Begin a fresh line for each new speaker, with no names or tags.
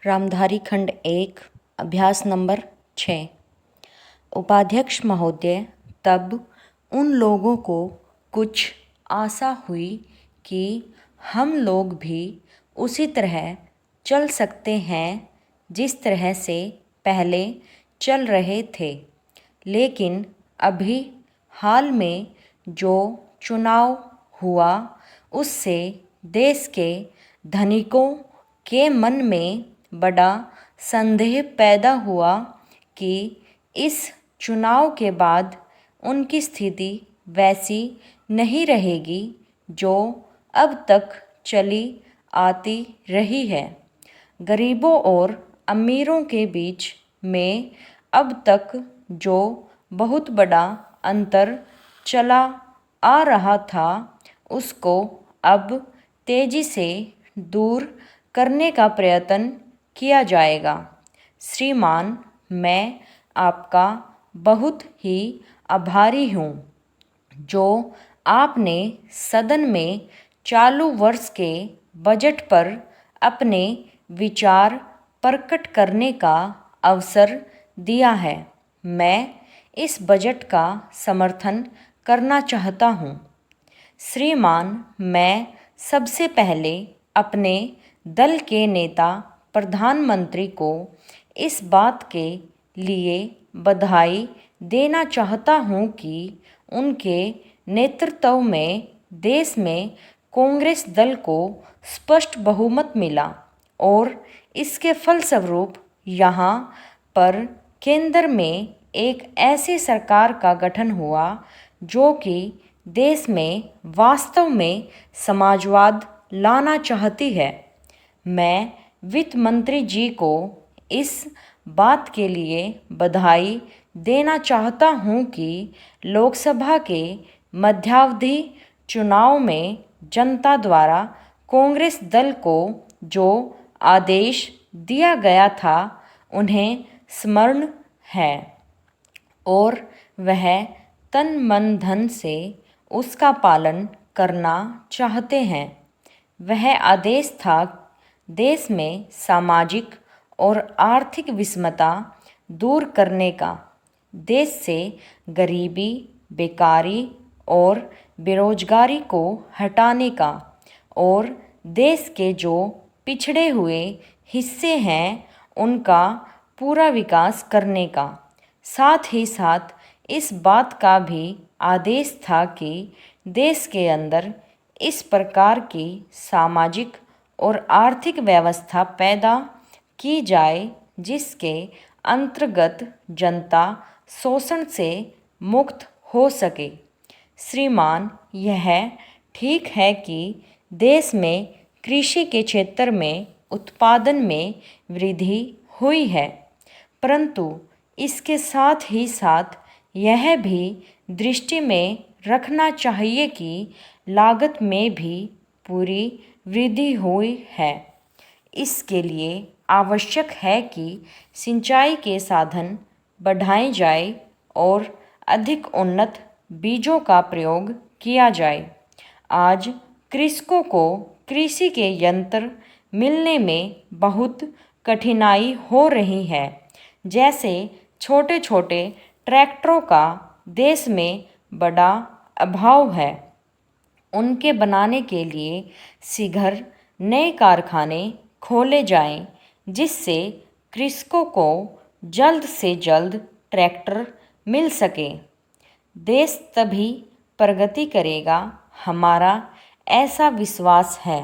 रामधारी खंड 1 अभ्यास नंबर 6। उपाध्यक्ष महोदय, तब उन लोगों को कुछ आशा हुई कि हम लोग भी उसी तरह चल सकते हैं जिस तरह से पहले चल रहे थे। लेकिन अभी हाल में जो चुनाव हुआ उससे देश के धनिकों के मन में बड़ा संदेह पैदा हुआ कि इस चुनाव के बाद उनकी स्थिति वैसी नहीं रहेगी जो अब तक चली आती रही है। गरीबों और अमीरों के बीच में अब तक जो बहुत बड़ा अंतर चला आ रहा था उसको अब तेजी से दूर करने का प्रयत्न किया जाएगा। श्रीमान, मैं आपका बहुत ही आभारी हूँ जो आपने सदन में चालू वर्ष के बजट पर अपने विचार प्रकट करने का अवसर दिया है। मैं इस बजट का समर्थन करना चाहता हूँ। श्रीमान, मैं सबसे पहले अपने दल के नेता प्रधानमंत्री को इस बात के लिए बधाई देना चाहता हूँ कि उनके नेतृत्व में देश में कांग्रेस दल को स्पष्ट बहुमत मिला और इसके फलस्वरूप यहाँ पर केंद्र में एक ऐसी सरकार का गठन हुआ जो कि देश में वास्तव में समाजवाद लाना चाहती है। मैं वित्त मंत्री जी को इस बात के लिए बधाई देना चाहता हूँ कि लोकसभा के मध्यावधि चुनाव में जनता द्वारा कांग्रेस दल को जो आदेश दिया गया था उन्हें स्मरण है और वह तन मन धन से उसका पालन करना चाहते हैं। वह आदेश था देश में सामाजिक और आर्थिक विषमता दूर करने का, देश से गरीबी, बेकारी और बेरोजगारी को हटाने का और देश के जो पिछड़े हुए हिस्से हैं उनका पूरा विकास करने का। साथ ही साथ इस बात का भी आदेश था कि देश के अंदर इस प्रकार की सामाजिक और आर्थिक व्यवस्था पैदा की जाए जिसके अंतर्गत जनता शोषण से मुक्त हो सके। श्रीमान, यह ठीक है कि देश में कृषि के क्षेत्र में उत्पादन में वृद्धि हुई है, परंतु इसके साथ ही साथ यह भी दृष्टि में रखना चाहिए कि लागत में भी पूरी वृद्धि हुई है। इसके लिए आवश्यक है कि सिंचाई के साधन बढ़ाए जाए और अधिक उन्नत बीजों का प्रयोग किया जाए। आज कृषकों को कृषि के यंत्र मिलने में बहुत कठिनाई हो रही है। जैसे छोटे छोटे ट्रैक्टरों का देश में बड़ा अभाव है। उनके बनाने के लिए शीघ्र नए कारखाने खोले जाएं, जिससे कृषकों को जल्द से जल्द ट्रैक्टर मिल सके। देश तभी प्रगति करेगा, हमारा ऐसा विश्वास है।